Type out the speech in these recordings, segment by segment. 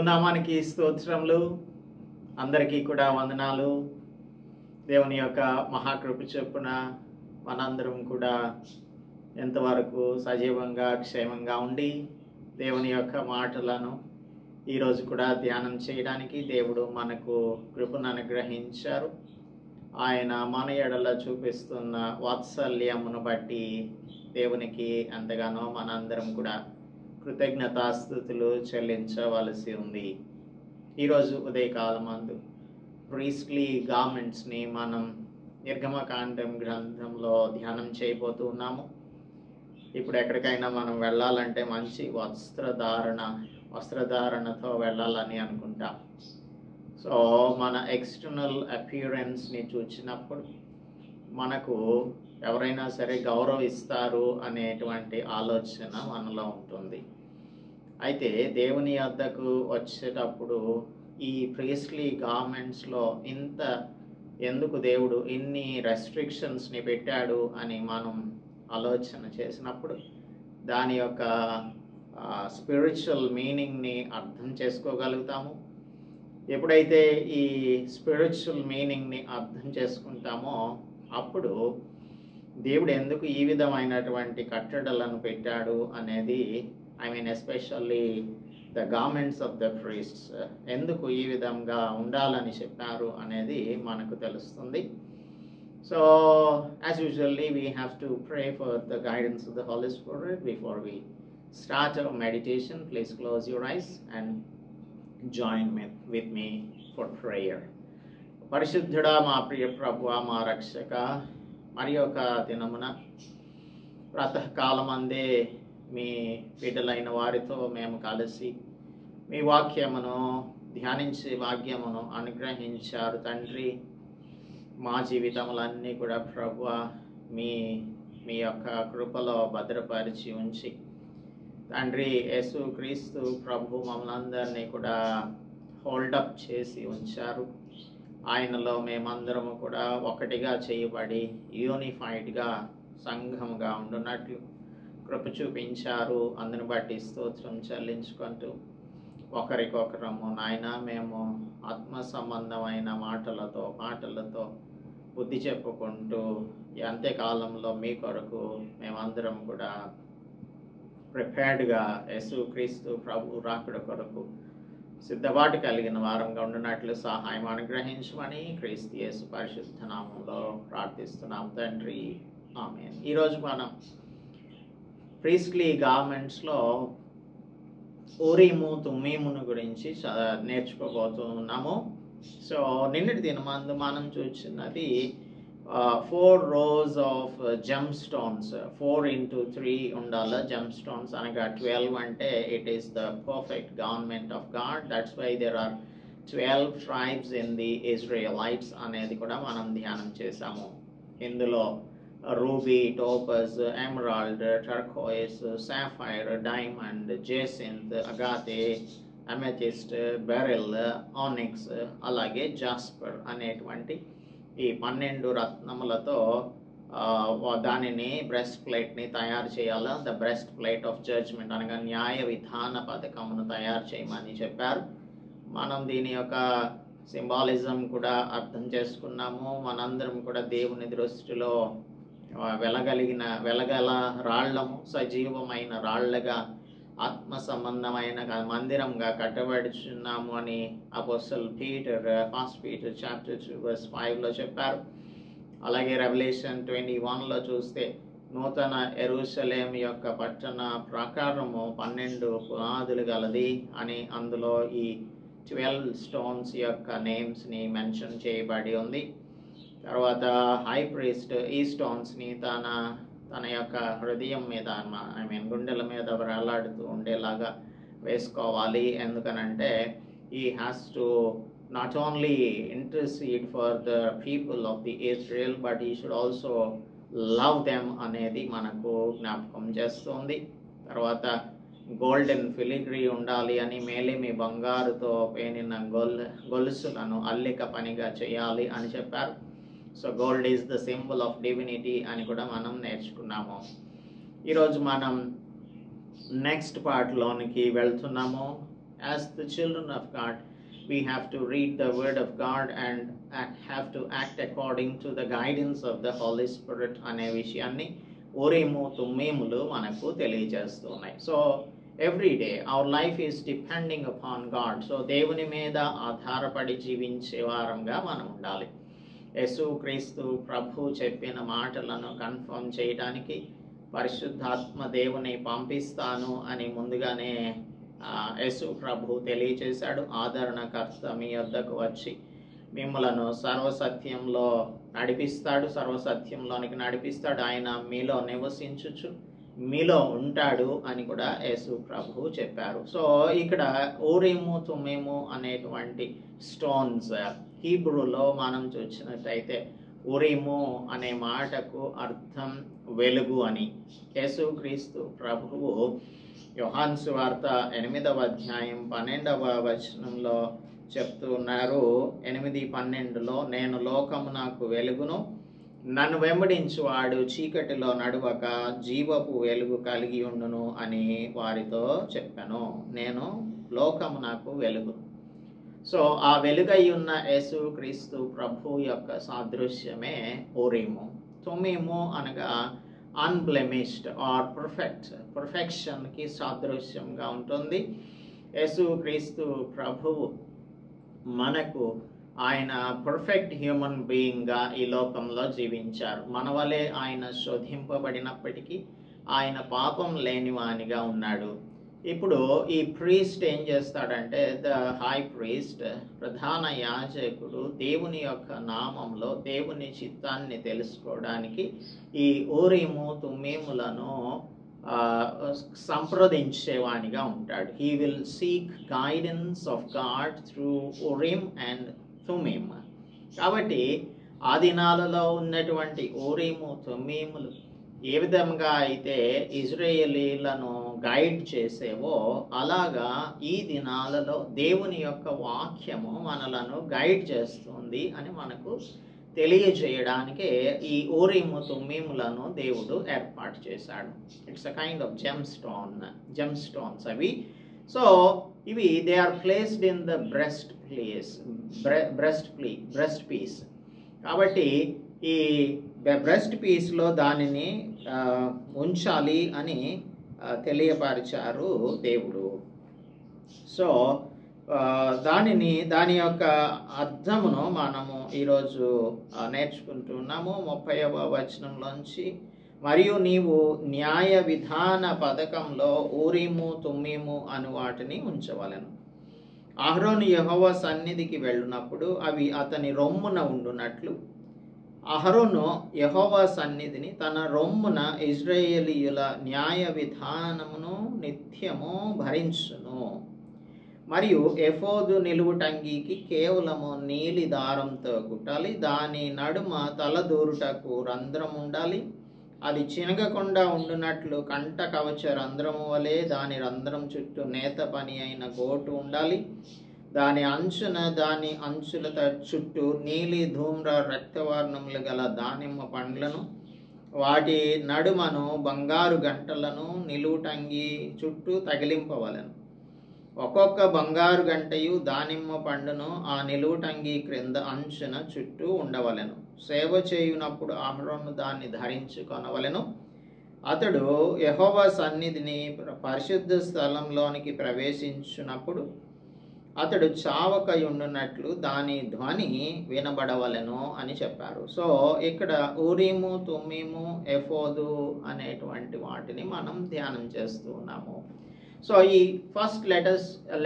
దేవుని నామానికి స్తోత్రములు. అందరికీ కూడా వందనాలు. దేవుని యొక్క మహాకృప చొప్పున మనందరం కూడా ఎంతవరకు సజీవంగా క్షేమంగా ఉండి దేవుని యొక్క మాటలను ఈరోజు కూడా ధ్యానం చేయడానికి దేవుడు మనకు కృపను అనుగ్రహించారు. ఆయన మన ఎడల చూపిస్తున్న వాత్సల్యమును బట్టి దేవునికి ఎంతగానో మనందరం కూడా కృతజ్ఞతాస్తుతులు చెల్లించవలసి ఉంది. ఈరోజు ఉదయకాలమందు ప్రీస్ట్లీ గార్మెంట్స్ని మనం నిర్గమకాండం గ్రంథంలో ధ్యానం చేయబోతూ ఉన్నాము. ఇప్పుడు ఎక్కడికైనా మనం వెళ్ళాలంటే మంచి వస్త్రధారణతో వెళ్ళాలని అనుకుంటాం. సో మన ఎక్స్టర్నల్ అపియరెన్స్ని చూసినప్పుడు మనకు ఎవరైనా సరే గౌరవిస్తారు అనేటువంటి ఆలోచన మనలో ఉంటుంది. అయితే దేవుని వద్దకు వచ్చేటప్పుడు ఈ ప్రీస్ట్లీ గార్మెంట్స్లో ఎందుకు దేవుడు ఇన్ని రెస్ట్రిక్షన్స్ని పెట్టాడు అని మనం ఆలోచన చేసినప్పుడు దాని యొక్క స్పిరిచువల్ మీనింగ్ని అర్థం చేసుకోగలుగుతాము. ఎప్పుడైతే ఈ స్పిరిచువల్ మీనింగ్ని అర్థం చేసుకుంటామో అప్పుడు దేవుడు ఎందుకు ఈ విధమైనటువంటి కట్టడలను పెట్టాడు అనేది, especially the garments of the priests ఎందుకు ఈ విధంగా ఉండాలని చెప్పారు అనేది మనకు తెలుస్తుంది. So as usually we have to pray for the guidance of the Holy Spirit before we start our meditation. Please close your eyes and join with me for prayer. పరిశుద్ధుడా, మా ప్రియ ప్రభువా, మా రక్షక, మరి ఒక దినమున ప్రాతకాలమందే మీ బిడ్డలైన వారితో మేము కలిసి మీ వాక్యమును ధ్యానించే భాగ్యమును అనుగ్రహించారు తండ్రి. మా జీవితములన్నీ కూడా ప్రభువా మీ యొక్క కృపలో భద్రపరిచి ఉంచి తండ్రి యేసు క్రీస్తు ప్రభు మమ్మల్ని అందరినీ కూడా హోల్డప్ చేసి ఉంచారు. ఆయనలో మేమందరము కూడా ఒకటిగా చేయబడి యూనిఫైడ్గా సంఘముగా ఉండున్నట్లు కృప చూపించారు. అందుని బట్టి స్తోత్రం చెల్లించుకుంటూ ఒకరికొకరము నాయన మేము ఆత్మ సంబంధమైన పాటలతో బుద్ధి చెప్పుకుంటూ ఈ అంత్యకాలంలో మీ కొరకు మేమందరం కూడా ప్రిపేర్డ్గా యేసు క్రీస్తు ప్రభు రాకడ కొరకు సిద్ధపాటు కలిగిన వారంగా ఉండినట్లు సహాయం అనుగ్రహించమని క్రీస్తు యేసు పరిశుద్ధ నామంలో ప్రార్థిస్తున్నాం తండ్రి, ఆమేన్. ఈరోజు మనం ప్రీస్ట్లీ గార్మెంట్స్లో ఊరీము తుమ్మీమును గురించి నేర్చుకోబోతున్నాము. సో నిన్నటి దినమందు మనం చూసినది 4 rows of gemstones, 4 into 3 ఉండాలి. gemstones అనగా 12 అంటే it is the perfect garment of God. That's why there are 12 tribes in the Israelites అనేది కూడా మనం ధ్యానం చేసాము. ఇందులో ruby, topaz, emerald, turquoise, sapphire, diamond, jacinth, agate, amethyst, beryl, onyx, అలాగే జాస్పర్ అనేటువంటి ఈ 12 రత్నములతో దానిని బ్రెస్ట్ ప్లేట్ని తయారు చేయాలి. The breastplate of judgement అనగా న్యాయ విధాన పథకమును తయారు చేయమని చెప్పారు. మనం దీని యొక్క సింబాలిజం కూడా అర్థం చేసుకున్నాము. మనందరం కూడా దేవుని దృష్టిలో వెలగల రాళ్లము, సజీవమైన రాళ్లగా ఆత్మ సంబంధమైన మందిరంగా కట్టబడుచున్నాము అని అపోస్తలుడు పీటర్ 1 Peter chapter 2 verse 5లో చెప్పారు. అలాగే రెవల్యూషన్ 21లో చూస్తే నూతన యెరూషలేము యొక్క పట్టణ ప్రాకారము 12 పునాదులు గలది అని అందులో ఈ 12 స్టోన్స్ యొక్క నేమ్స్ని మెన్షన్ చేయబడి ఉంది. తర్వాత హై ప్రీస్ట్ ఈ స్టోన్స్ని తన యొక్క హృదయం మీద గుండెల మీద వేలాడుతూ ఉండేలాగా వేసుకోవాలి. ఎందుకనంటే he has to not only intercede for the people of the Israel but he should also love them అనేది మనకు జ్ఞాపకం చేస్తుంది. తర్వాత గోల్డెన్ ఫిలిగ్రీ ఉండాలి అని మేలిమి బంగారుతో పేనిన గొలుసులను అల్లిక పనిగా చేయాలి అని చెప్పారు. So gold is the symbol of divinity అని కూడా మనం నేర్చుకున్నాము. ఈరోజు మనం నెక్స్ట్ పార్ట్లోనికి వెళ్తున్నాము. As the children of God, we have to read the word of God and have to act according to the guidance of the Holy Spirit అనే విషయాన్ని ఊరీము తుమ్మీములు మనకు తెలియజేస్తున్నాయి. So every day our life is depending upon God. So దేవుని మీద ఆధారపడి జీవించే వారంగా మనం ఉండాలి. యేసుక్రీస్తు ప్రభు చెప్పిన మాటలను కన్ఫర్మ్ చేయడానికి పరిశుద్ధాత్మ దేవుని పంపిస్తాను అని ముందుగానే యేసు ప్రభు తెలియచేశాడు. ఆదరణకర్త మీ వద్దకు వచ్చి మిమ్మలను సర్వసత్యంలో నడిపిస్తాడు, సర్వసత్యంలోనికి నడిపిస్తాడు, ఆయన మీలో నివసించుచు మీలో ఉంటాడు అని కూడా యేసు ప్రభు చెప్పారు. సో ఇక్కడ ఊరీము తుమ్మీము అనేటువంటి స్టోన్స్ హీబ్రూలో మనం చూసినట్టయితే ఊరీము అనే మాటకు అర్థం వెలుగు అని. యేసుక్రీస్తు ప్రభువు యోహాను సువార్త 8వ అధ్యాయం 12వ వచనంలో చెప్తున్నారు. 8:12లో నేను లోకమునకు వెలుగును, నన్ను వెంబడించువాడు చీకటిలో నడువక జీవపు వెలుగు కలిగి ఉండును అని వారితో చెప్పాను. నేను లోకమునకు వెలుగు. సో ఆ వెలుగై ఉన్న యేసుక్రీస్తు ప్రభు యొక్క సాదృశ్యమే ఊరీము. తుమ్మీము అనగా అన్బ్లెమిష్డ్ ఆర్ పర్ఫెక్షన్కి సాదృశ్యంగా ఉంటుంది. యేసుక్రీస్తు ప్రభువు మనకు ఆయన పర్ఫెక్ట్ హ్యూమన్ బీయింగ్గా ఈ లోకంలో జీవించారు. మన వలె ఆయన శోధింపబడినప్పటికీ ఆయన పాపం లేనివానిగా ఉన్నాడు. ఇప్పుడు ఈ ప్రీస్ట్ ఏం చేస్తాడంటే, ద హై ప్రీస్ట్ ప్రధాన యాజకుడు దేవుని యొక్క నామంలో దేవుని చిత్తాన్ని తెలుసుకోవడానికి ఈ ఊరీము తుమ్మీములను సంప్రదించేవానిగా ఉంటాడు. He will seek guidance of God through Urim and Thummim. కాబట్టి ఆ దినాలలో ఉన్నటువంటి ఊరీము తుమ్మీములు ఏ విధంగా అయితే ఇజ్రాయేలీలను గైడ్ చేసేవో అలాగా ఈ దినాలలో దేవుని యొక్క వాక్యము మనలను గైడ్ చేస్తుంది అని మనకు తెలియజేయడానికే ఈ ఊరీము తుమ్మీములను దేవుడు ఏర్పాటు చేశాడు. It's a kind of gem stones అవి. సో ఇవి they are placed in the breast piece. కాబట్టి ఈ బ్రెస్ట్ పీస్లో దానిని ఉంచాలి అని తెలియపరిచారు దేవుడు. సో దాని యొక్క అర్థమును మనము ఈరోజు నేర్చుకుంటున్నాము 30వ వచనంలోంచి. మరియు నీవు న్యాయ విధాన పథకంలో ఊరీము తుమ్మీము అను వాటిని ఉంచవలెను. అహరోను యెహోవా సన్నిధికి వెళ్ళినప్పుడు అవి అతని రొమ్మున ఉండునట్లు అహరోను యెహోవా సన్నిధిని తన రొమ్మున ఇజ్రాయేలీయుల న్యాయ విధానమును నిత్యము భరించును. మరియు ఎఫోదు నిలువుటంగికి కేవలము నీలి దారంతో కుట్టాలి. దాని నడుమ తలదూరుటకు రంధ్రం ఉండాలి. అది చినగకుండా ఉండునట్లు కంట కవచ రంధ్రము వలె దాని రంధ్రం చుట్టూ నేత పని అయిన గోటు ఉండాలి. దాని అంచుల చుట్టూ నీలి ధూమ్ర రక్తవర్ణములు గల దానిమ్మ పండ్లను, వాటి నడుమను బంగారు గంటలను నిలువుటంగి చుట్టూ తగిలింపవలెను. ఒక్కొక్క బంగారు గంటయు దానిమ్మ పండును ఆ నిలువుటంగి క్రింద అంచున చుట్టూ ఉండవలెను. సేవ చేయునప్పుడు అహరోను దాన్ని ధరించుకొనవలెను. అతడు యెహోవా సన్నిధిని పరిశుద్ధ స్థలంలోనికి ప్రవేశించినప్పుడు అతడు చావకయుండునట్లు దాని ధ్వని వినబడవలెను అని చెప్పారు. సో ఇక్కడ ఊరీము తుమ్మీము ఎఫోదు అనేటువంటి వాటిని మనం ధ్యానం చేస్తూ ఉన్నాము. సో ఈ first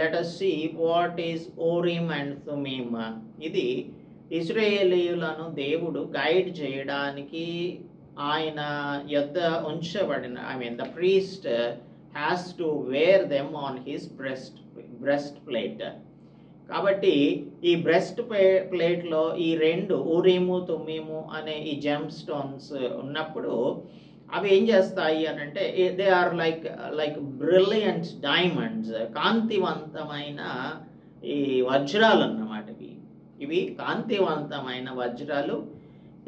let us see what is Urim and Thummim. ఇది ఇజ్రాయేలీయులను దేవుడు గైడ్ చేయడానికి ఆయన యొద్ద ఉంచబడిన the priest has to wear them on his breastplate. కాబట్టి ఈ బ్రెస్ట్ ప్లేట్లో ఈ రెండు ఊరీము తుమ్మీము అనే ఈ జెమ్ స్టోన్స్ ఉన్నప్పుడు అవి ఏం చేస్తాయి అని అంటే, they are like brilliant diamonds, కాంతివంతమైన ఈ వజ్రాలు అన్నమాట. ఇవి కాంతివంతమైన వజ్రాలు.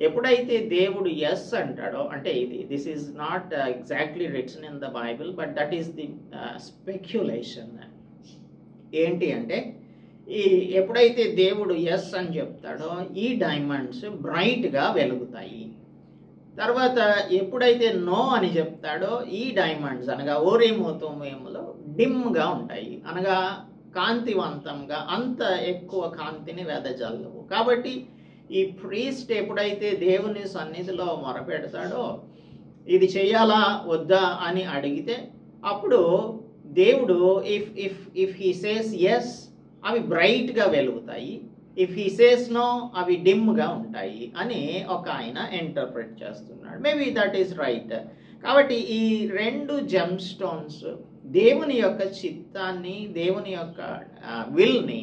ఎప్పుడైతే దేవుడు ఎస్ అంటాడో, అంటే this is not exactly return in the Bible, but that is the speculation. ఏంటి అంటే ఈ ఎప్పుడైతే దేవుడు ఎస్ అని చెప్తాడో ఈ డైమండ్స్ బ్రైట్గా వెలుగుతాయి. తర్వాత ఎప్పుడైతే నో అని చెప్తాడో ఈ డైమండ్స్ అనగా ఓరీము తుమ్మీములు డిమ్గా ఉంటాయి, అనగా కాంతివంతంగా అంత ఎక్కువ కాంతిని వెదజల్లవు. కాబట్టి ఈ ప్రీస్ట్ ఎప్పుడైతే దేవుని సన్నిధిలో మొరపెడతాడో ఇది చేయాలా వద్దా అని అడిగితే అప్పుడు దేవుడు ఇఫ్ హీ సేస్ ఎస్ అవి బ్రైట్గా వెలుగుతాయి, ఇఫ్ హీ సేస్ నో అవి డిమ్గా ఉంటాయి అని ఒక ఆయన ఇంటర్ప్రిట్ చేస్తున్నాడు. Maybe that is right. కాబట్టి ఈ రెండు జెమ్ స్టోన్స్ దేవుని యొక్క చిత్తాన్ని, దేవుని యొక్క విల్ని,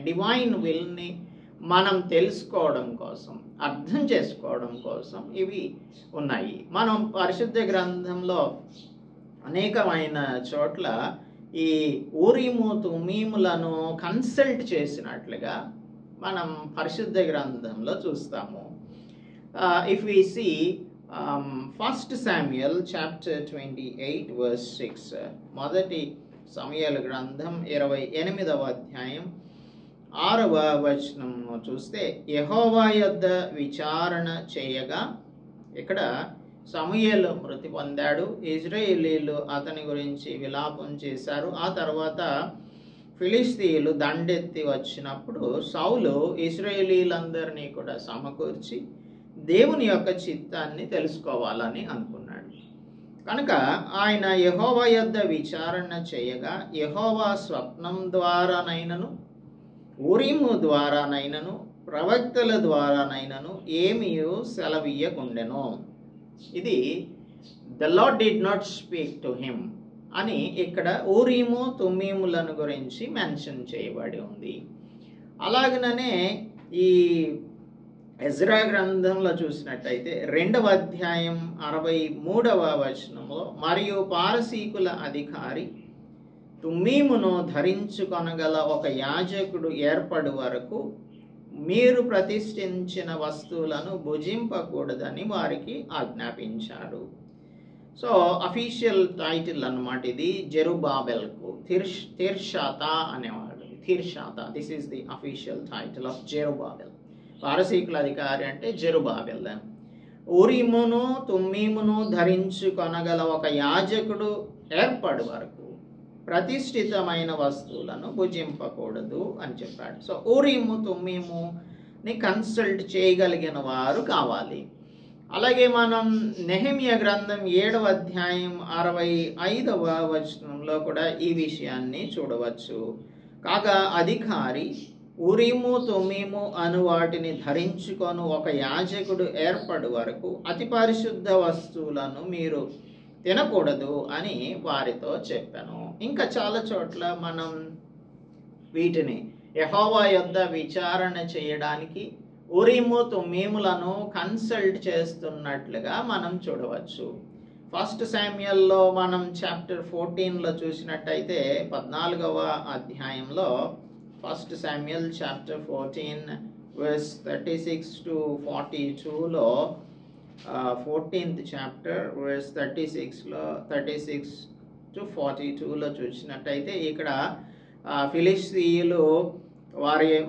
డివైన్ విల్ని మనం తెలుసుకోవడం కోసం, అర్థం చేసుకోవడం కోసం ఇవి ఉన్నాయి. మనం పరిశుద్ధ గ్రంథంలో అనేకమైన చోట్ల ఈ ఊరీము తుమ్మీములను కన్సల్ట్ చేసినట్లుగా మనం పరిశుద్ధ గ్రంథంలో చూస్తాము. If we see 1 Samuel chapter 28 verse 6, మొదటి సమూయేలు గ్రంథం 28వ అధ్యాయం 6వ వచనం చూస్తే, యెహోవా యొద్ద విచారణ చేయగా, ఇక్కడ సమూయేలు మృతి పొందాడు, ఇశ్రాయేలీయులు అతని గురించి విలాపం చేశారు. ఆ తర్వాత ఫిలిస్తీయులు దండెత్తి వచ్చినప్పుడు సౌలు ఇశ్రాయేలీలందరినీ కూడా సమకూర్చి దేవుని యొక్క చిత్తాన్ని తెలుసుకోవాలని అనుకున్నాడు. కనుక ఆయన యెహోవా యొద్ద విచారణ చేయగా, యెహోవా స్వప్నం ద్వారానైనను ఊరీము ద్వారానైనను ప్రవక్తల ద్వారానైనను ఏమీయూ సెలవీయకుండెను. ఇది the lord did not speak to him అని ఇక్కడ ఊరీము తుమ్మీములను గురించి మెన్షన్ చేయబడి ఉంది. అలాగనే ఈ ఎజ్రా గ్రంథంలో చూసినట్టయితే 2వ అధ్యాయం 63వ వచనంలో, మరియు పారసీకుల అధికారి తుమ్మీమును ధరించుకొనగల ఒక యాజకుడు ఏర్పడు వరకు మీరు ప్రతిష్ఠించిన వస్తువులను భుజింపకూడదని వారికి ఆజ్ఞాపించాడు. సో అఫీషియల్ టైటిల్ అన్నమాట ఇది జెరుబాబెల్కు. తిర్షాతా అనేవాడు, Tirshatha. This is the official title of Zerubbabel. పారసీకుల అధికారి అంటే జెరుబాబెల్. ఊరీమును తుమ్మీమును ధరించుకొనగల ఒక యాజకుడు ఏర్పడు వరకు ప్రతిష్ఠితమైన వస్తువులను భుజింపకూడదు అని చెప్పాడు. సో ఊరీము తుమ్మీముని కన్సల్ట్ చేయగలిగిన వారు కావాలి. అలాగే మనం నెహెమ్యా గ్రంథం 7వ అధ్యాయం 65వ వచనంలో కూడా ఈ విషయాన్ని చూడవచ్చు. కాగా అధికారి ఊరీము తుమ్మీము అను వాటిని ధరించుకొని ఒక యాజకుడు ఏర్పడు వరకు అతి పరిశుద్ధ వస్తువులను మీరు తినకూడదు అని వారితో చెప్పాను. ఇంకా చాలా చోట్ల మనం వీటిని యెహోవా యొద్ద విచారణ చేయడానికి ఊరీము తుమ్మీములను కన్సల్ట్ చేస్తున్నట్లుగా మనం చూడవచ్చు. 1 Samuelలో మనం చాప్టర్ 14లో చూసినట్టయితే 14వ అధ్యాయంలో 1 Samuel chapter 14 verse 36 to 42లో 14th chapter verse 36 to 42లో చూసినట్టయితే ఇక్కడ ఫిలిస్తీయులు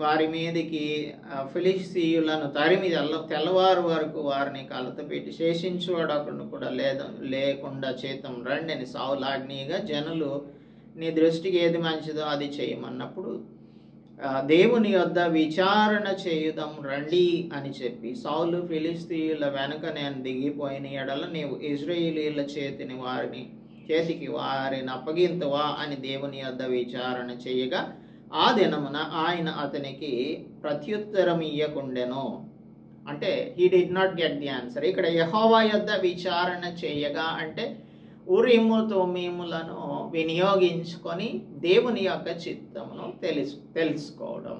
వారి మీదకి ఫిలిస్తీయులను తరిమి తెల్లవారు వరకు వారిని కలతపెట్టి శేషించువాడు అక్కడ కూడా లేకుండా చేతం రండి అని సౌలాగ్నిగా జనులు నీ దృష్టికి ఏది మంచిదో అది చేయమన్నప్పుడు దేవుని యొద్ద విచారణ చేయుదాం రండి అని చెప్పి సౌలు ఫిలిస్తీయుల వెనుక నేను దిగిపోయిన ఎడల నీవు ఇశ్రాయేలీయుల చేతికి వారిని అప్పగింతువా అని దేవుని యొద్ద విచారణ చేయగా ఆ దినమున ఆయన అతనికి ప్రత్యుత్తరం ఇయ్యకుండెను. అంటే he did not get the answer. ఇక్కడ యెహోవా యొద్ద విచారణ చేయగా అంటే ఊరీము తుమ్మీములను వినియోగించుకొని దేవుని యొక్క చిత్తమును తెలుసుకోవడం.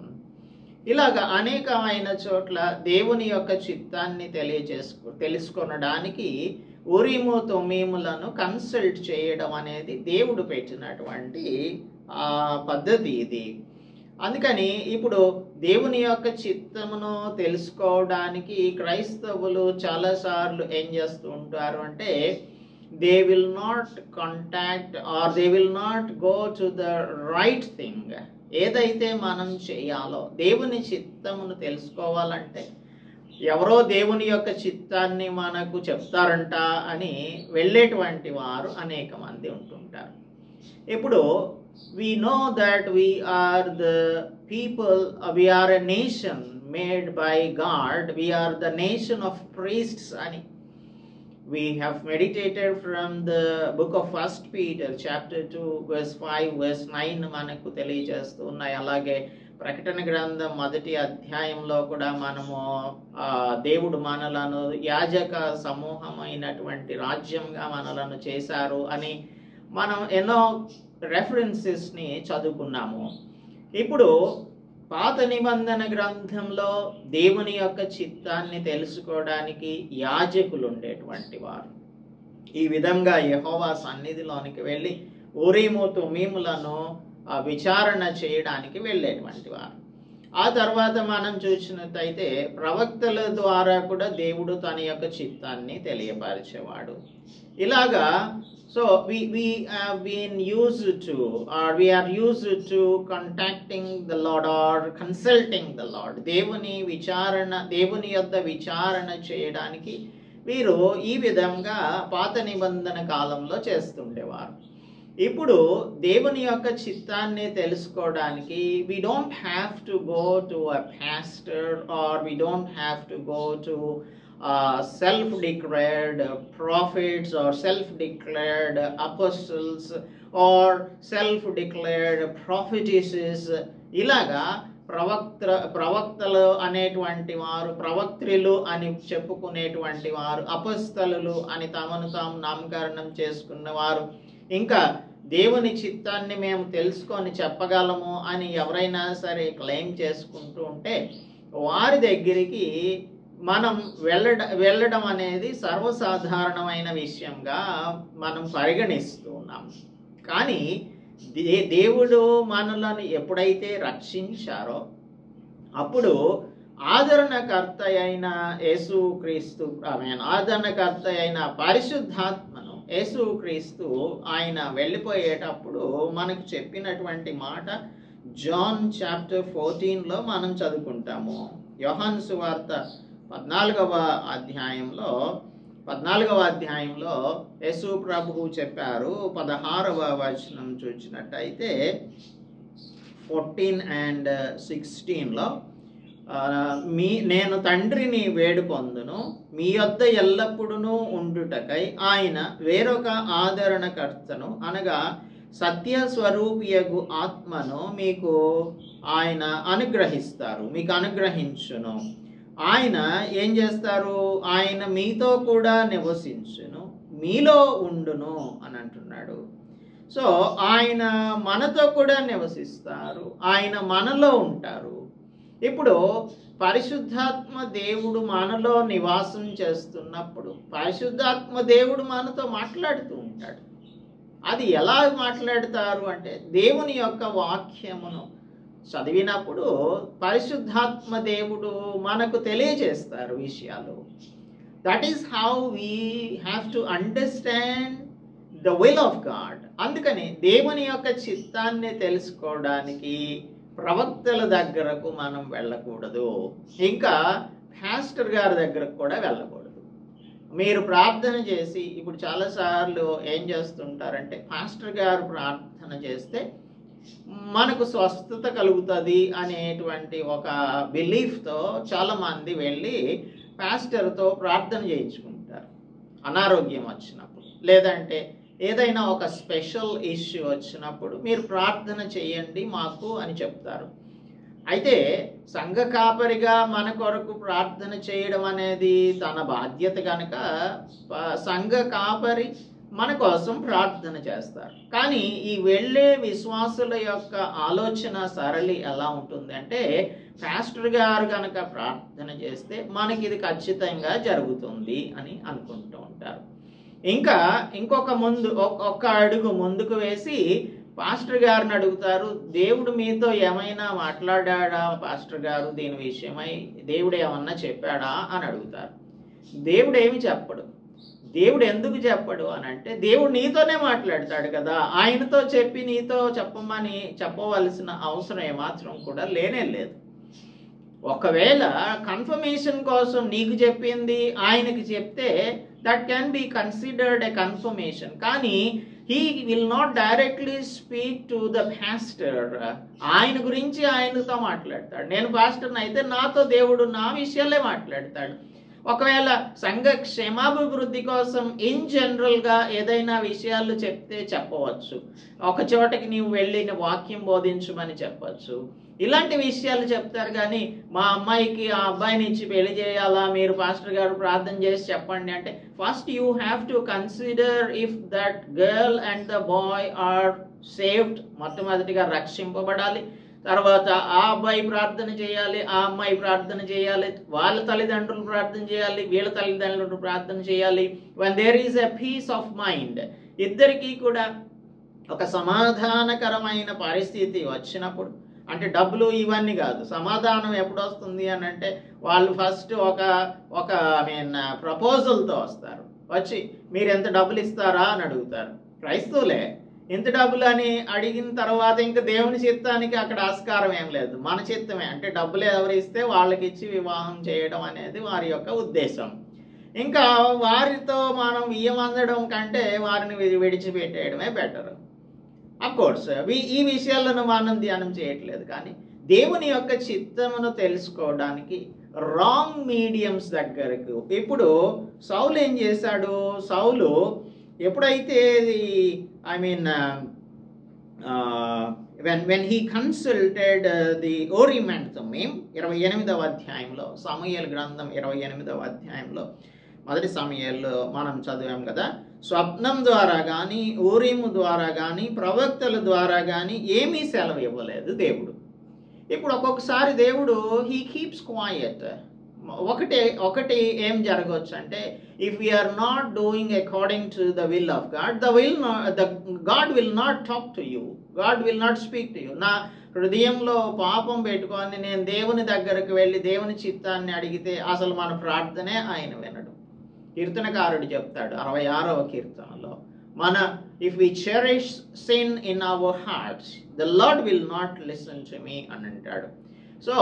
ఇలాగా అనేకమైన చోట్ల దేవుని యొక్క చిత్తాన్ని తెలుసుకొనడానికి ఊరీము తుమ్మీములను కన్సల్ట్ చేయడం అనేది దేవుడు పెట్టినటువంటి పద్ధతి ఇది. అందుకని ఇప్పుడు దేవుని యొక్క చిత్తమును తెలుసుకోవడానికి క్రైస్తవులు చాలాసార్లు ఏం చేస్తూ ఉంటారు అంటే they will not contact or they will not go to the right thing ఏదైతే మనం చేయాలో, దేవుని చిత్తమును తెలుసుకోవాలంటే ఎవరో దేవుని యొక్క చిత్తాన్ని మనకు చెప్తారంట అని వెళ్ళేటువంటి వారు అనేక మంది ఉంటుంటారు. ఇప్పుడు we know that we are the people, we are a nation made by God, we are the nation of priests ani we have meditated from the book of 1 Peter chapter 2 verse 5 verse 9 మనకు తెలియజేస్తూ ఉన్నాయి. అలాగే ప్రకటన గ్రంథం 1వ అధ్యాయంలో కూడా మనము దేవుడు మనలను యాజక సమూహమైనటువంటి రాజ్యంగా మనలను చేశారు అని మనం ఎన్నో రెఫరెన్సెస్ని చదువుకున్నాము. ఇప్పుడు పాత నిబంధన గ్రంథంలో దేవుని యొక్క చిత్తాన్ని తెలుసుకోవడానికి యాజకులు ఉండేటువంటి వారు. ఈ విధంగా యెహోవా సన్నిధిలోనికి వెళ్ళి ఊరీము తుమ్మీములను విచారణ చేయడానికి వెళ్ళేటువంటి వారు. ఆ తర్వాత మనం చూసినట్టయితే ప్రవక్తల ద్వారా కూడా దేవుడు తన యొక్క చిత్తాన్ని తెలియపరిచేవాడు. ఇలాగా so we have been used to, or we are used to contacting the Lord or consulting the Lord. దేవుని యొద్ద విచారణ చేయడానికి వీరు ఈ విధంగా పాత నిబంధన కాలంలో చేస్తుండేవారు. ఇప్పుడు దేవుని యొక్క చిత్తాన్ని తెలుసుకోవడానికి we don't have to go to a pastor, or we don't have to go to self-declared prophets or self-declared apostles or self-declared prophetesses. ఇలాగా ప్రవక్తలు అనేటువంటి వారు, ప్రవక్త్రులు అని చెప్పుకునేటువంటి వారు, అపస్తలులు అని తమను తాము నామకరణం చేసుకున్నవారు, ఇంకా దేవుని చిత్తాన్ని మేము తెలుసుకొని చెప్పగలము అని ఎవరైనా సరే క్లెయిమ్ చేసుకుంటూ ఉంటే వారి దగ్గరికి మనం వెళ్ళడం అనేది సర్వసాధారణమైన విషయంగా మనం పరిగణిస్తూ ఉన్నాం. కానీ దేవుడు మనలను ఎప్పుడైతే రక్షించారో అప్పుడు ఆదరణకర్త అయిన యేసుక్రీస్తు, ఆదరణకర్త అయిన పరిశుద్ధాత్మను యేసుక్రీస్తు ఆయన వెళ్ళిపోయేటప్పుడు మనకు చెప్పినటువంటి మాట జాన్ చాప్టర్ 14లో మనం చదువుకుంటాము. యోహాను సువార్త 14వ అధ్యాయంలో యేసు ప్రభువు చెప్పారు. 16వ వచనం చూసినట్టయితే 14 and 16లో నేను తండ్రిని వేడుకొందును, మీ యొద్ద ఎల్లప్పుడూ ఉండుటకై ఆయన వేరొక ఆదరణకర్తను అనగా సత్య స్వరూపియగు ఆత్మను మీకు ఆయన అనుగ్రహిస్తారు, మీకు అనుగ్రహించును. ఆయన ఏం చేస్తారు? ఆయన మీతో కూడా నివసించును, మీలో ఉండును అని అంటున్నాడు. సో ఆయన మనతో కూడా నివసిస్తారు, ఆయన మనలో ఉంటారు. ఇప్పుడు పరిశుద్ధాత్మ దేవుడు మనలో నివాసం చేస్తున్నప్పుడు పరిశుద్ధాత్మ దేవుడు మనతో మాట్లాడుతూ ఉంటాడు. అది ఎలా మాట్లాడతారు అంటే దేవుని యొక్క వాక్యమును చదివినప్పుడు పరిశుద్ధాత్మ దేవుడు మనకు తెలియజేస్తారు విషయాలు. That is how we have to understand the will of God. అందుకని దేవుని యొక్క చిత్తాన్ని తెలుసుకోవడానికి ప్రవక్తల దగ్గరకు మనం వెళ్ళకూడదు, ఇంకా పాస్టర్ గారి దగ్గరకు కూడా వెళ్ళకూడదు. మీరు ప్రార్థన చేసి, ఇప్పుడు చాలాసార్లు ఏం చేస్తుంటారంటే పాస్టర్ గారు ప్రార్థన చేస్తే మనకు స్వస్థత కలుగుతుంది అనేటువంటి ఒక బిలీఫ్తో చాలామంది వెళ్ళి పాస్టర్తో ప్రార్థన చేయించుకుంటారు. అనారోగ్యం వచ్చినప్పుడు, లేదంటే ఏదైనా ఒక స్పెషల్ ఇష్యూ వచ్చినప్పుడు మీరు ప్రార్థన చేయండి మాకు అని చెప్తారు. అయితే సంఘ కాపరిగా మన కొరకు ప్రార్థన చేయడం అనేది తన బాధ్యత కనుక సంఘ కాపరి మన కోసం ప్రార్థన చేస్తారు. కానీ ఈ వెళ్ళే విశ్వాసుల యొక్క ఆలోచన సరళి ఎలా ఉంటుంది అంటే పాస్టర్ గారు కనుక ప్రార్థన చేస్తే మనకి ఇది ఖచ్చితంగా జరుగుతుంది అని అనుకుంటూ ఉంటారు. ఇంకా ఒక్క అడుగు ముందుకు వేసి పాస్టర్ గారిని అడుగుతారు, దేవుడు మీతో ఏమైనా మాట్లాడా పాస్టర్ గారు, దీని విషయమై దేవుడు ఏమన్నా చెప్పాడా అని అడుగుతారు. దేవుడు ఏమి చెప్పడు. దేవుడు ఎందుకు చెప్పడు అని అంటే, దేవుడు నీతోనే మాట్లాడతాడు కదా, ఆయనతో చెప్పి నీతో చెప్పమని చెప్పవలసిన అవసరం ఏమాత్రం కూడా లేనే లేదు. ఒకవేళ కన్ఫర్మేషన్ కోసం నీకు చెప్పింది ఆయనకి చెప్తే that can be considered a confirmation. కానీ he will not directly speak to the pastor. ఆయన గురించి ఆయనతో మాట్లాడతాడు. నేను పాస్టర్ని అయితే నాతో దేవుడు నా విషయాలే మాట్లాడతాడు. ఒకవేళ సంఘ క్షేమాభివృద్ధి కోసం ఇన్ జనరల్గా ఏదైనా విషయాలు చెప్తే చెప్పవచ్చు. ఒక చోటకి నీవు వెళ్ళి వాక్యం బోధించమని చెప్పచ్చు. ఇలాంటి విషయాలు చెప్తారు. కానీ మా అమ్మాయికి ఆ అబ్బాయిని ఇచ్చి పెళ్లి చేయాలా, మీరు పాస్టర్ గారు ప్రార్థన చేసి చెప్పండి అంటే, first you have to consider if that girl and the boy are saved. మొట్టమొదటిగా రక్షింపబడాలి. తర్వాత ఆ అబ్బాయి ప్రార్థన చేయాలి, ఆ అమ్మాయి ప్రార్థన చేయాలి, వాళ్ళ తల్లిదండ్రులు ప్రార్థన చేయాలి, వీళ్ళ తల్లిదండ్రులు ప్రార్థన చేయాలి. when there is a peace of mind, ఇద్దరికీ కూడా ఒక సమాధానకరమైన పరిస్థితి వచ్చినప్పుడు, అంటే డబ్బులు ఇవన్నీ కాదు, సమాధానం ఎప్పుడు వస్తుంది అని అంటే వాళ్ళు ఫస్ట్ ఒక ప్రపోజల్తో వస్తారు. వచ్చి మీరు ఎంత డబ్బులు ఇస్తారా అని అడుగుతారు. క్రైస్తవులే ఎంత డబ్బులు అని అడిగిన తర్వాత ఇంకా దేవుని చిత్తానికి అక్కడ ఆస్కారం ఏం లేదు, మన చిత్తమే. అంటే డబ్బులు ఎవరు ఇస్తే వాళ్ళకి ఇచ్చి వివాహం చేయడం అనేది వారి యొక్క ఉద్దేశం. ఇంకా వారితో మనం బియ్యం అందడం కంటే వారిని విడిచిపెట్టేయడమే బెటర్. అఫ్కోర్స్ ఈ విషయాలను మనం ధ్యానం చేయట్లేదు. కానీ దేవుని యొక్క చిత్తమును తెలుసుకోవడానికి రాంగ్ మీడియంస్ దగ్గరకు ఇప్పుడు సౌలు ఏం చేశాడు? సౌలు ఎప్పుడైతే when he consulted the Urim and Thummim 28వ అధ్యాయంలో, సమూయేలు గ్రంథం 28వ అధ్యాయంలో, మొదటి సమూయేలు మనం చదివాం కదా, స్వప్నం ద్వారా కానీ ఊరీము ద్వారా కానీ ప్రవక్తల ద్వారా కానీ ఏమీ సెలవు ఇవ్వలేదు దేవుడు. ఇప్పుడు ఒక్కొక్కసారి దేవుడు హీ కీప్స్ క్వైయట్. ఒకటి ఏం జరగవచ్చు అంటే, if we are not doing according to the will of God, God will not talk to you, God will not speak to you. నా హృదయంలో పాపం పెట్టుకొని నేను దేవుని దగ్గరకు వెళ్ళి దేవుని చిత్తాన్ని అడిగితే అసలు మన ప్రార్థనే ఆయన వినడు. కీర్తనకారుడు చెప్తాడు 66వ కీర్తనలో, if we cherish sin in our hearts the lord will not listen to me అని అంటాడు. సో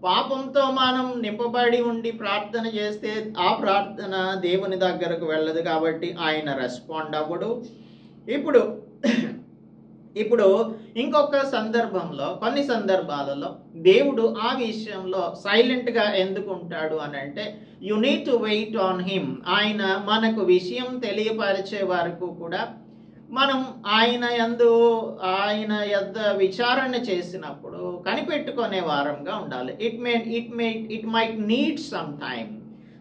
పాపంతో మనం నింపబడి ఉండి ప్రార్థన చేస్తే ఆ ప్రార్థన దేవుని దగ్గరకు వెళ్ళదు, కాబట్టి ఆయన రెస్పాండ్ అవ్వడు. ఇప్పుడు ఇంకొక సందర్భంలో, కొన్ని సందర్భాలలో దేవుడు ఆ విషయంలో సైలెంట్గా ఎందుకు ఉంటాడు అని అంటే, you need to wait on him. ఆయన మనకు విషయం తెలియపరిచే వరకు కూడా మనం ఆయన యొద్ద విచారణ చేసినప్పుడు కనిపెట్టుకునే వారంగా ఉండాలి. It might need some time.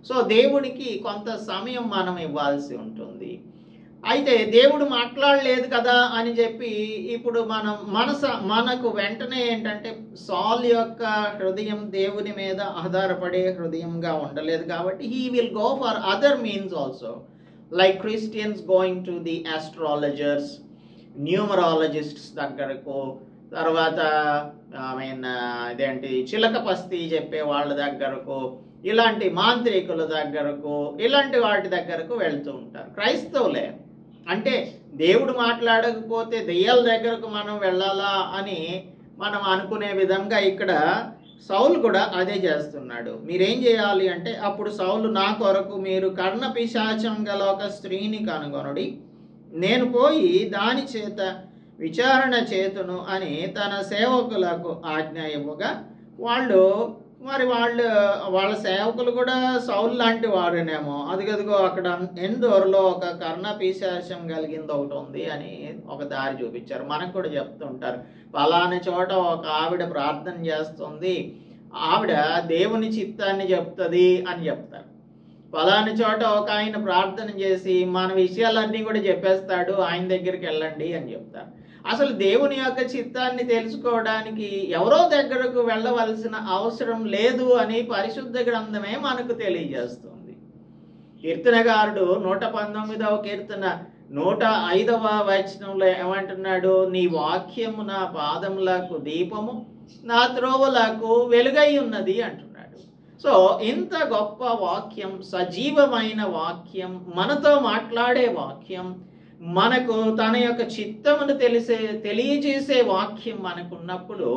So దేవుడికి కొంత సమయం మనం ఇవ్వాల్సి ఉంటుంది. అయితే దేవుడు మాట్లాడలేదు కదా అని చెప్పి ఇప్పుడు మనకు వెంటనే ఏంటంటే, సాల్ యొక్క హృదయం దేవుని మీద ఆధారపడే హృదయంగా ఉండలేదు కాబట్టి he will go for other means also, like Christians going to the astrologers, numerologists దగ్గరకు, తర్వాత ఇదేంటి చిలక పస్తి చెప్పే వాళ్ళ దగ్గరకు, ఇలాంటి మాంత్రికుల దగ్గరకు, ఇలాంటి వాటి దగ్గరకు వెళ్తూ ఉంటారు. క్రైస్తవులే అంటే దేవుడు మాట్లాడకపోతే దెయ్యాల దగ్గరకు మనం వెళ్ళాలా అని మనం అనుకునే విధంగా ఇక్కడ సౌలు కూడా అదే చేస్తున్నాడు. మీరేం చేయాలి అంటే, అప్పుడు సౌలు, నా కొరకు మీరు కర్ణ పిశాచం గల ఒక స్త్రీని కనుగొనుడి, నేను పోయి దాని చేత విచారణ చేతును అని తన సేవకులకు ఆజ్ఞ ఇవ్వగా, వాళ్ళ సేవకులు కూడా సౌలు లాంటి వారునేమో, అదిగదిగో అక్కడ ఎందోర్లో ఒక కర్ణ పిశాచం కలిగింది ఒకటి ఉంది అని ఒక దారి చూపించారు. మనకు కూడా చెప్తుంటారు, పలానా చోట ఒక ఆవిడ ప్రార్థన చేస్తుంది, ఆవిడ దేవుని చిత్తాన్ని చెప్తుంది అని చెప్తారు. పలానా చోట ఒక ఆయన ప్రార్థన చేసి మన విషయాలన్నీ కూడా చెప్పేస్తాడు, ఆయన దగ్గరికి వెళ్ళండి అని చెప్తారు. అసలు దేవుని యొక్క చిత్తాన్ని తెలుసుకోవడానికి ఎవరో దగ్గరకు వెళ్ళవలసిన అవసరం లేదు అని పరిశుద్ధ గ్రంథమే మనకు తెలియజేస్తుంది. కీర్తనగారుడు 119వ కీర్తన 105వ వచనంలో ఏమంటున్నాడు? నీ వాక్యము నా పాదములకు దీపము, నా త్రోవలకు వెలుగై ఉన్నది అంటున్నాడు. సో ఇంత గొప్ప వాక్యం, సజీవమైన వాక్యం, మనతో మాట్లాడే వాక్యం, మనకు తన యొక్క చిత్తమును తెలియజేసే వాక్యం మనకున్నప్పుడు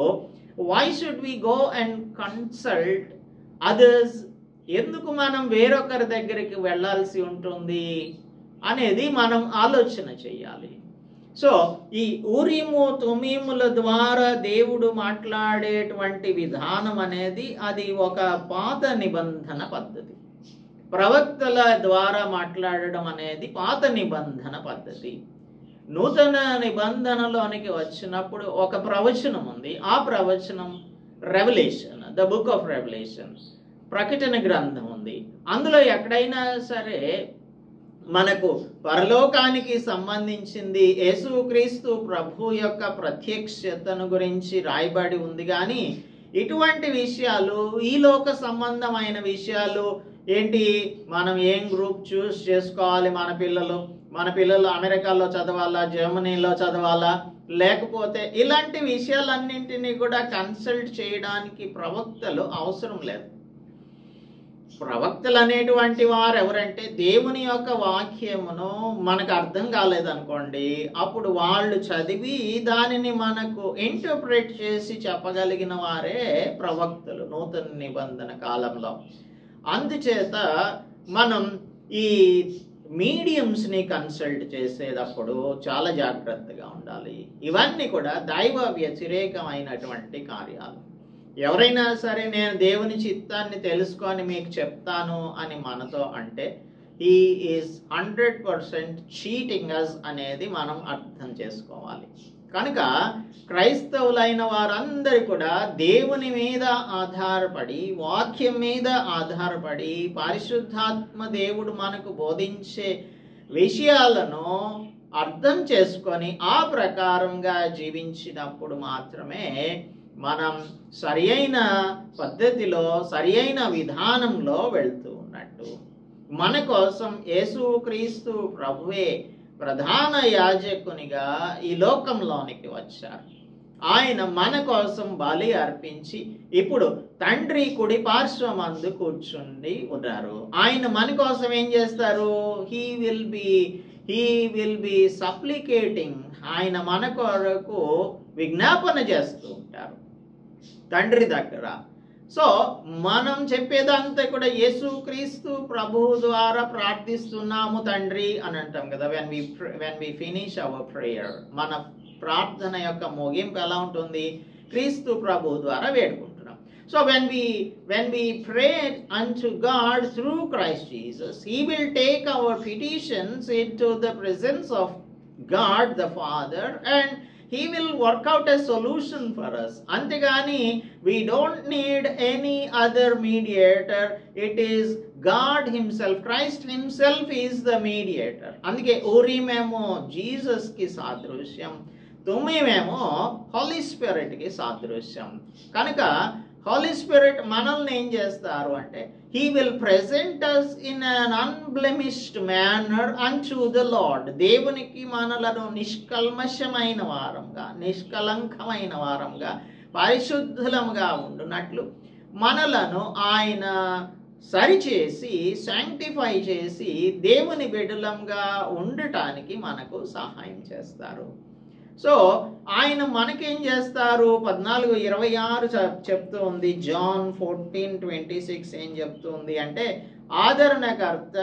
why should we go and consult others? ఎందుకు మనం వేరొకరి దగ్గరికి వెళ్ళాల్సి ఉంటుంది అనేది మనం ఆలోచన చేయాలి. సో ఈ ఊరీము తుమీముల ద్వారా దేవుడు మాట్లాడేటువంటి విధానం అనేది అది ఒక పాత నిబంధన పద్ధతి. ప్రవక్తల ద్వారా మాట్లాడడం అనేది పాత నిబంధన పద్ధతి. నూతన నిబంధనలోనికి వచ్చినప్పుడు ఒక ప్రవచనం ఉంది. ఆ ప్రవచనం revolution, the book of revolution, ప్రకటన గ్రంథం ఉంది. అందులో ఎక్కడైనా సరే మనకు పరలోకానికి సంబంధించింది యేసుక్రీస్తు ప్రభు యొక్క ప్రత్యక్షతను గురించి రాయబడి ఉంది. కానీ ఇటువంటి విషయాలు, ఈ లోక సంబంధమైన విషయాలు ఏంటి, మనం ఏం గ్రూప్ చూస్ చేసుకోవాలి, మన పిల్లలు అమెరికాలో చదవాలా, జర్మనీలో చదవాలా, లేకపోతే ఇలాంటి విషయాలన్నింటినీ కూడా కన్సల్ట్ చేయడానికి ప్రవక్తలు అవసరం లేదు. ప్రవక్తలు అనేటువంటి వారు ఎవరంటే దేవుని యొక్క వాక్యమును మనకు అర్థం కాలేదనుకోండి, అప్పుడు వాళ్ళు చదివి దానిని మనకు ఇంటర్ప్రెట్ చేసి చెప్పగలిగిన వారే ప్రవక్తలు నూతన నిబంధన కాలంలో. అందుచేత మనం ఈ మీడియంస్ని కన్సల్ట్ చేసేటప్పుడు చాలా జాగ్రత్తగా ఉండాలి. ఇవన్నీ కూడా దైవ వ్యతిరేకమైనటువంటి కార్యాలు. ఎవరైనా సరే నేను దేవుని చిత్తాన్ని తెలుసుకొని మీకు చెప్తాను అని మనతో అంటే హీ ఈజ్ 100% చీటింగ్ అస్ అనేది మనం అర్థం చేసుకోవాలి. కనుక క్రైస్తవులైన వారందరూ కూడా దేవుని మీద ఆధారపడి, వాక్యం మీద ఆధారపడి, పరిశుద్ధాత్మ దేవుడు మనకు బోధించే విషయాలను అర్థం చేసుకొని ఆ ప్రకారంగా జీవించినప్పుడు మాత్రమే మనం సరియైన పద్ధతిలో, సరియైన విధానంలో వెళ్తూ ఉన్నట్టు. మన కోసం యేసుక్రీస్తు ప్రభువే ప్రధాన యాజకునిగా ఈ లోకంలోనికి వచ్చారు. ఆయన మన కోసం బలి అర్పించి ఇప్పుడు తండ్రి కుడి పార్శ్వమందు కూర్చుండి ఉన్నారు. ఆయన మన కోసం ఏం చేస్తారు? He will be supplicating. ఆయన మన కొరకు విజ్ఞాపన చేస్తూ ఉంటారు తండ్రి దగ్గర. సో మనం చెప్పేదంతా కూడా యేసుక్రీస్తు ప్రభువు ద్వారా ప్రార్థిస్తున్నాము తండ్రి అని అంటాం కదా. When we finish our prayer, మన ప్రార్థన యొక్క ముగింపు ఎలా ఉంటుంది? క్రీస్తు ప్రభువు ద్వారా వేడుకుంటున్నాం. So when we pray unto God through Christ Jesus, he will take our petitions into the presence of God the Father and he will work out a solution for us. Antegani we don't need any other mediator. It is God himself, Christ himself is the mediator. Andike ఊరిమేమో Jesus కి సాదృశ్యం, తుమ్మేమో Holi spirit కి సాదృశ్యం. కనుక Holi spirit మనల్ని ఏం చేస్తారు అంటే he will present us in an unblemished manner unto the Lord. దేవునికి మనలను నిష్కల్మషమైన వారంగా, నిష్కలంకమైన వారంగా, పరిశుద్ధులంగా ఉండునట్లు మనలను ఆయన సరిచేసి, శాంక్టిఫై చేసి దేవుని బిడ్డలంగా ఉండటానికి మనకు సహాయం చేస్తారు. సో ఆయన మనకేం చేస్తారు? 14:26 చెప్తూ ఉంది. జాన్ 14:26 ఏం చెప్తుంది అంటే ఆదరణకర్త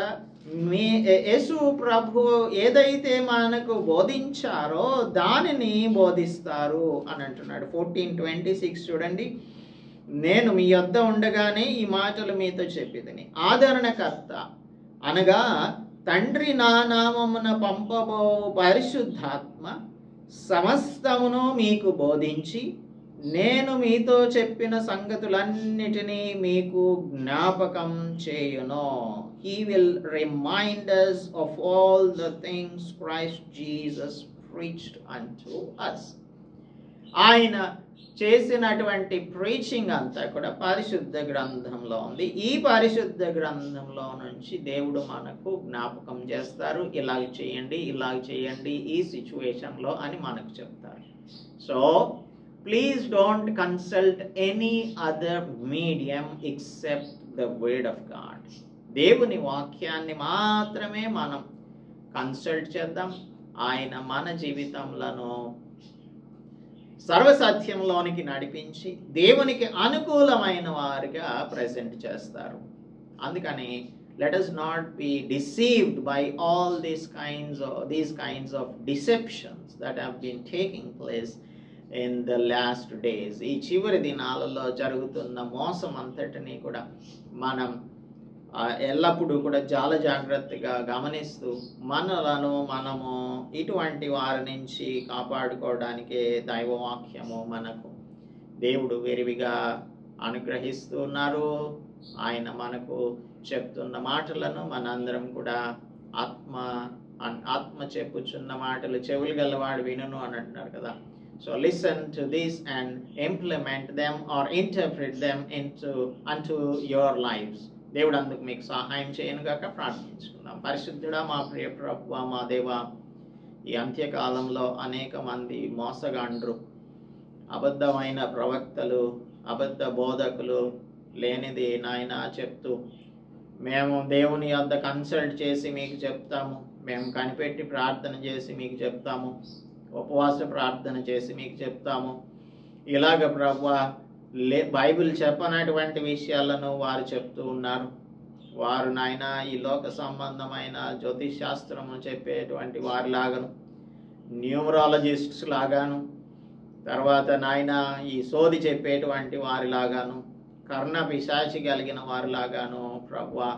యేసు ప్రభు ఏదైతే మనకు బోధించారో దానిని బోధిస్తారు అని అంటున్నాడు. 14:26 చూడండి. నేను మీ యొద్ద ఉండగానే ఈ మాటలు మీతో చెప్పితిని. ఆదరణకర్త అనగా తండ్రి నా నామమున పంపబో పరిశుద్ధాత్మ సమస్తమును మీకు బోధించి నేను మీతో చెప్పిన సంగతులన్నిటినీ మీకు జ్ఞాపకం చేయును. He will remind us of all the things Christ Jesus preached unto us. ఆయన చేసినటువంటి ప్రీచింగ్ అంతా కూడా పరిశుద్ధ గ్రంథంలో ఉంది. ఈ పరిశుద్ధ గ్రంథంలో నుంచి దేవుడు మనకు జ్ఞాపకం చేస్తారు. ఇలాగ చేయండి ఈ సిచ్యువేషన్లో అని మనకు చెప్తారు. So please don't consult any other medium except the word of God. దేవుని వాక్యాన్ని మాత్రమే మనం కన్సల్ట్ చేద్దాం. ఆయన మన జీవితంలో సర్వసత్యంలోనికి నడిపించి దేవునికి అనుకూలమైన వారిగా ప్రెజెంట్ చేస్తారు. అందుకని let us not be deceived by all these kinds of deceptions that have been taking place in the last days. ఈ చివరి దినాలలో జరుగుతున్న మోసం అంతటిని కూడా మనం ఎల్లప్పుడూ కూడా చాలా జాగ్రత్తగా గమనిస్తూ మనము ఇటువంటి వారి నుంచి కాపాడుకోవడానికే దైవవాక్యము మనకు దేవుడు విరివిగా అనుగ్రహిస్తున్నారు. ఆయన మనకు చెప్తున్న మాటలను మనందరం కూడా ఆత్మ చెప్పుచున్న మాటలు చెవులు గలవాడు వినును అని అంటున్నారు కదా. So listen to this and implement them or interpret them unto your lives. దేవుడు అందుకు మీకు సహాయం చేయను గాక. ప్రార్థించుకుందాం. పరిశుద్ధుడా, మా ప్రియ ప్రభువా, మా దేవా, ఈ అంత్యకాలంలో అనేక మంది మోసగాండ్రు, అబద్ధమైన ప్రవక్తలు, అబద్ధ బోధకులు లేనిది నాయన చెప్తూ, మేము దేవుని యొద్ద కన్సల్ట్ చేసి మీకు చెప్తాము, మేము కనిపెట్టి ప్రార్థన చేసి మీకు చెప్తాము, ఉపవాస ప్రార్థన చేసి మీకు చెప్తాము, ఇలాగ ప్రభువా బైబిల్ చెప్పనటువంటి విషయాలను వారు చెప్తూ ఉన్నారు. వారు నాయన ఈ లోక సంబంధమైన జ్యోతిష్ శాస్త్రము చెప్పేటువంటి వారిలాగాను, న్యూమరాలజిస్ట్స్ లాగాను, తర్వాత నాయన ఈ సోది చెప్పేటువంటి వారిలాగాను, కర్ణ పిశాచి కలిగిన వారిలాగాను ప్రభువా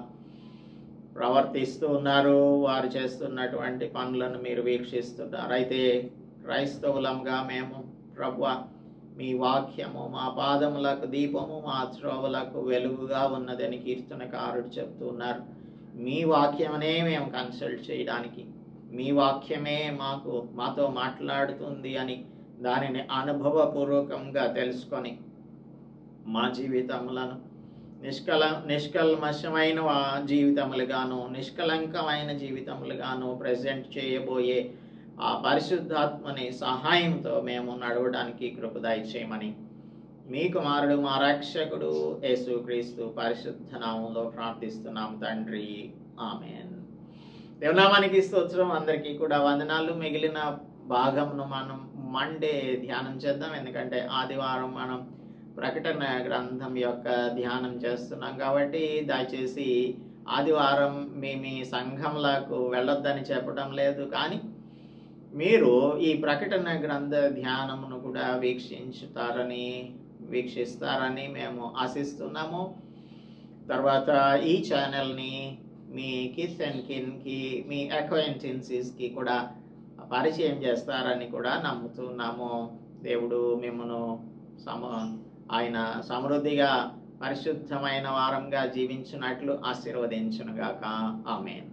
ప్రవర్తిస్తూ ఉన్నారు. వారు చేస్తున్నటువంటి పనులను మీరు వీక్షిస్తున్నారు. అయితే క్రైస్తవులంగా మేము ప్రభువా మీ వాక్యము మా పాదములకు దీపము, మా త్రోవలకు వెలుగుగా ఉన్నదని కీర్తనకారుడు చెప్తున్నారు. మీ వాక్యమనే మేము కన్సల్ట్ చేయడానికి, మీ వాక్యమే మాతో మాట్లాడుతుంది అని దానిని అనుభవపూర్వకంగా తెలుసుకొని మా జీవితములను నిష్కల్మషమైన జీవితములుగాను, నిష్కలంకమైన జీవితములుగాను ప్రెజెంట్ చేయబోయే ఆ పరిశుద్ధాత్మని సహాయంతో మేము నడవడానికి కృప దయచేయమని మీ కుమారుడు మా రక్షకుడు యేసుక్రీస్తు పరిశుద్ధ నామంలో ప్రార్థిస్తున్నాం తండ్రి. ఆమేన్. దేవునామానికి స్తోత్రం. అందరికీ కూడా వందనాలు. మిగిలిన భాగమును మనం మండే ధ్యానం చేద్దాం. ఎందుకంటే ఆదివారం మనం ప్రకటన గ్రంథం యొక్క ధ్యానం చేస్తున్నాం కాబట్టి దయచేసి ఆదివారం మీ సంఘంలకు వెళ్ళొద్దని చెప్పడం లేదు, కానీ మీరు ఈ ప్రకటన గ్రంథ ధ్యానమును కూడా వీక్షిస్తారని మేము ఆశిస్తున్నాము. తర్వాత ఈ ఛానల్ని మీ కిస్ అండ్ కిన్కి, మీ అక్వైంటెన్సెస్కి కూడా పరిచయం చేస్తారని కూడా నమ్ముతున్నాము. దేవుడు మిమ్మను ఆయన సమృద్ధిగా పరిశుద్ధమైన వారంగా జీవించినట్లు ఆశీర్వదించునుగాక. ఆమేన్.